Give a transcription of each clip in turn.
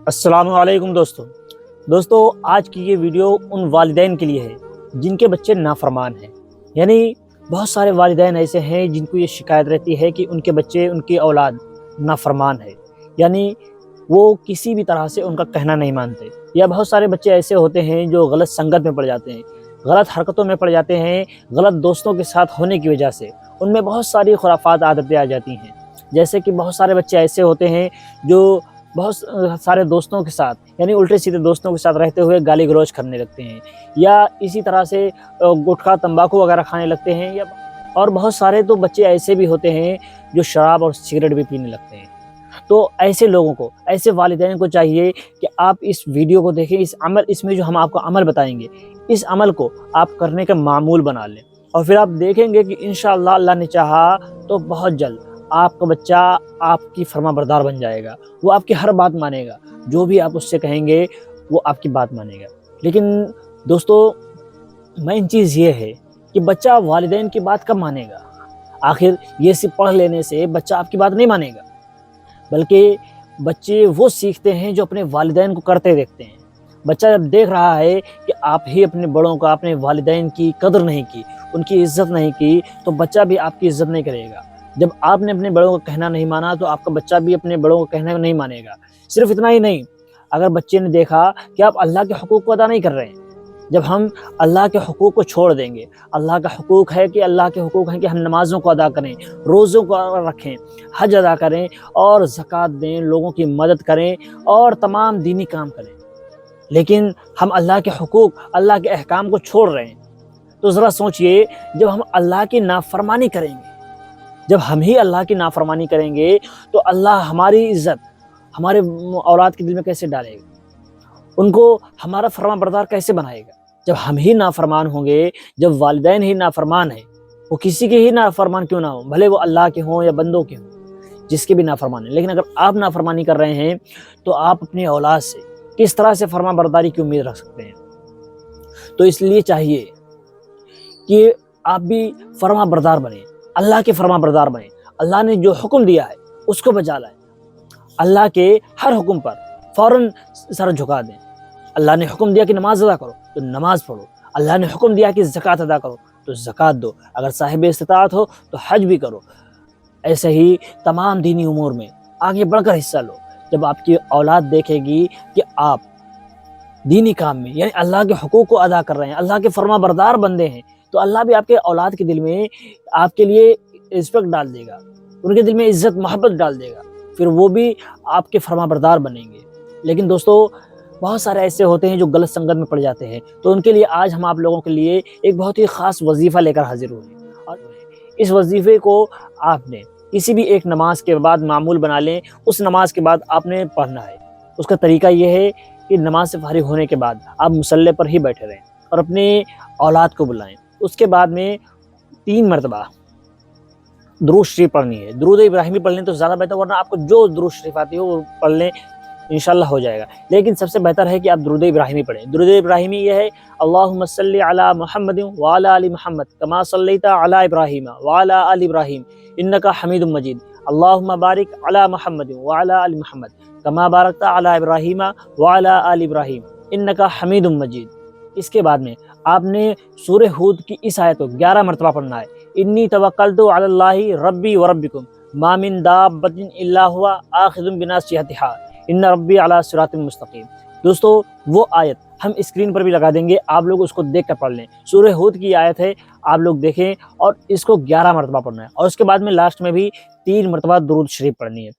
السلام علیکم دوستو آج کی یہ ویڈیو ان والدین کے لیے ہے جن کے بچے نافرمان ہیں. یعنی بہت سارے والدین ایسے ہیں جن کو یہ شکایت رہتی ہے کہ ان کے بچے، ان کی اولاد نافرمان ہے، یعنی وہ کسی بھی طرح سے ان کا کہنا نہیں مانتے. یا بہت سارے بچے ایسے ہوتے ہیں جو غلط سنگت میں پڑ جاتے ہیں، غلط حرکتوں میں پڑ جاتے ہیں، غلط دوستوں کے ساتھ ہونے کی وجہ سے ان میں بہت ساری خرافات عادتیں آ جاتی ہیں. جیسے کہ بہت سارے بچے ایسے ہوتے ہیں جو بہت سارے دوستوں کے ساتھ، یعنی الٹے سیدھے دوستوں کے ساتھ رہتے ہوئے گالی گلوچ کرنے لگتے ہیں، یا اسی طرح سے گٹکھا تمباکو وغیرہ کھانے لگتے ہیں. اور بہت سارے تو بچے ایسے بھی ہوتے ہیں جو شراب اور سگریٹ بھی پینے لگتے ہیں. تو ایسے لوگوں کو، ایسے والدین کو چاہیے کہ آپ اس ویڈیو کو دیکھیں، اس میں جو ہم آپ کو عمل بتائیں گے، اس عمل کو آپ کرنے کا معمول بنا لیں، اور پھر آپ دیکھیں گے کہ انشاءاللہ اللہ نے چاہا تو بہت جلد آپ کا بچہ آپ کی فرما بردار بن جائے گا. وہ آپ کی ہر بات مانے گا، جو بھی آپ اس سے کہیں گے وہ آپ کی بات مانے گا. لیکن دوستو مین چیز یہ ہے کہ بچہ والدین کی بات کب مانے گا؟ آخر یہ صرف پڑھ لینے سے بچہ آپ کی بات نہیں مانے گا، بلکہ بچے وہ سیکھتے ہیں جو اپنے والدین کو کرتے دیکھتے ہیں. بچہ جب دیکھ رہا ہے کہ آپ ہی اپنے بڑوں کا، اپنے والدین کی قدر نہیں کی، ان کی عزت نہیں کی، تو بچہ بھی آپ کی عزت نہیں کرے گا. جب آپ نے اپنے بڑوں کا کہنا نہیں مانا تو آپ کا بچہ بھی اپنے بڑوں کا کہنا نہیں مانے گا. صرف اتنا ہی نہیں، اگر بچے نے دیکھا کہ آپ اللہ کے حقوق کو ادا نہیں کر رہے ہیں، جب ہم اللہ کے حقوق کو چھوڑ دیں گے، اللہ کا حقوق ہے کہ اللہ کے حقوق ہیں کہ ہم نمازوں کو ادا کریں، روزوں کو رکھیں، حج ادا کریں اور زکوٰۃ دیں، لوگوں کی مدد کریں اور تمام دینی کام کریں، لیکن ہم اللہ کے حقوق، اللہ کے احکام کو چھوڑ رہے ہیں، تو ذرا سوچئے جب ہم اللہ کی نافرمانی کریں گے، جب ہم ہی اللہ کی نافرمانی کریں گے تو اللہ ہماری عزت ہمارے اولاد کے دل میں کیسے ڈالے گا؟ ان کو ہمارا فرما بردار کیسے بنائے گا؟ جب ہم ہی نافرمان ہوں گے، جب والدین ہی نافرمان ہیں، وہ کسی کے ہی نافرمان کیوں نہ ہوں، بھلے وہ اللہ کے ہوں یا بندوں کے ہوں، جس کے بھی نافرمان ہیں، لیکن اگر آپ نافرمانی کر رہے ہیں تو آپ اپنی اولاد سے کس طرح سے فرما برداری کی امید رکھ سکتے ہیں؟ تو اس لیے چاہیے کہ آپ بھی فرما بردار بنیں، اللہ کے فرما بردار بنیں. اللہ نے جو حکم دیا ہے اس کو بجا لائیں، اللہ کے ہر حکم پر فوراً سر جھکا دیں. اللہ نے حکم دیا کہ نماز ادا کرو تو نماز پڑھو، اللہ نے حکم دیا کہ زکوٰۃ ادا کرو تو زکوٰۃ دو، اگر صاحب استطاعت ہو تو حج بھی کرو. ایسے ہی تمام دینی امور میں آگے بڑھ کر حصہ لو. جب آپ کی اولاد دیکھے گی کہ آپ دینی کام میں، یعنی اللہ کے حقوق کو ادا کر رہے ہیں، اللہ کے فرما بردار بندے ہیں، تو اللہ بھی آپ کے اولاد کے دل میں آپ کے لیے رسپیکٹ ڈال دے گا، ان کے دل میں عزت محبت ڈال دے گا، پھر وہ بھی آپ کے فرما بردار بنیں گے. لیکن دوستو بہت سارے ایسے ہوتے ہیں جو غلط سنگت میں پڑ جاتے ہیں، تو ان کے لیے آج ہم آپ لوگوں کے لیے ایک بہت ہی خاص وظیفہ لے کر حاضر ہوئے ہیں. اور اس وظیفے کو آپ نے کسی بھی ایک نماز کے بعد معمول بنا لیں. اس نماز کے بعد آپ نے پڑھنا ہے. اس کا طریقہ یہ ہے کہ نماز سے فارغ ہونے کے بعد آپ مصلی پر ہی بیٹھے رہیں اور اپنے اولاد کو بلائیں. اس کے بعد میں 3 مرتبہ درود شریف پڑھنی ہے. درود ابراہیمی پڑھ لیں تو زیادہ بہتر، ورنہ آپ کو جو درود شریف آتی ہو وہ پڑھ لیں، انشاءاللہ ہو جائے گا. لیکن سب سے بہتر ہے کہ آپ درود ابراہیمی پڑھیں. درود ابراہیمی یہ ہے: اللہم صلی علی محمد وعلی آل محمد کما صلیت علی ابراہیم وعلی آل ابراہیم انک حمید مجید، اللہم بارک علی محمد وعلی آل محمد کما بارکت علی ابراہیم وعلی آل ابراہیم انک حمید مجید. اس کے بعد میں آپ نے سورہ ہود کی اس آیت کو 11 مرتبہ پڑھنا ہے: انی توکلت علی اللہ ربی و ربکم ما من دابۃ الا هو آخذ بناصیتها ان ربی علی صراط مستقیم. دوستو وہ آیت ہم اسکرین پر بھی لگا دیں گے، آپ لوگ اس کو دیکھ کر پڑھ لیں. سورہ ہود کی آیت ہے، آپ لوگ دیکھیں اور اس کو 11 مرتبہ پڑھنا ہے. اور اس کے بعد میں لاسٹ میں بھی 3 مرتبہ درود شریف پڑھنی ہے.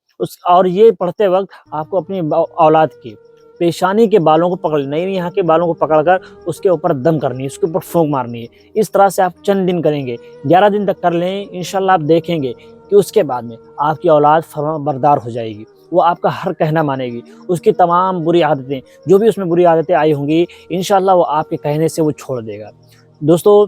اور یہ پڑھتے وقت آپ کو اپنی اولاد کی پیشانی کے بالوں کو پکڑ لینا ہے، یہاں کے بالوں کو پکڑ کر اس کے اوپر دم کرنی ہے، اس کے اوپر پھونک مارنی ہے. اس طرح سے آپ چند دن کریں گے، 11 دن تک کر لیں. انشاءاللہ آپ دیکھیں گے کہ اس کے بعد میں آپ کی اولاد فرما بردار ہو جائے گی، وہ آپ کا ہر کہنا مانے گی. اس کی تمام بری عادتیں، جو بھی اس میں بری عادتیں آئی ہوں گی، انشاءاللہ وہ آپ کے کہنے سے وہ چھوڑ دے گا. دوستو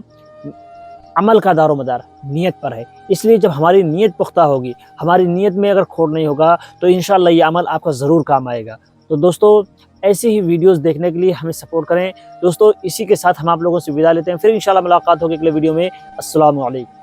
عمل کا دار و مدار نیت پر ہے، اس لیے جب ہماری نیت پختہ ہوگی، ہماری نیت میں اگر کھوٹ نہیں ہوگا تو انشاءاللہ یہ عمل آپ کا ضرور کام آئے گا. تو دوستو ایسی ہی ویڈیوز دیکھنے کے لیے ہمیں سپورٹ کریں. دوستو اسی کے ساتھ ہم آپ لوگوں سے ودا لیتے ہیں، پھر انشاءاللہ ملاقات ہوگی اگلے ویڈیو میں. السلام علیکم.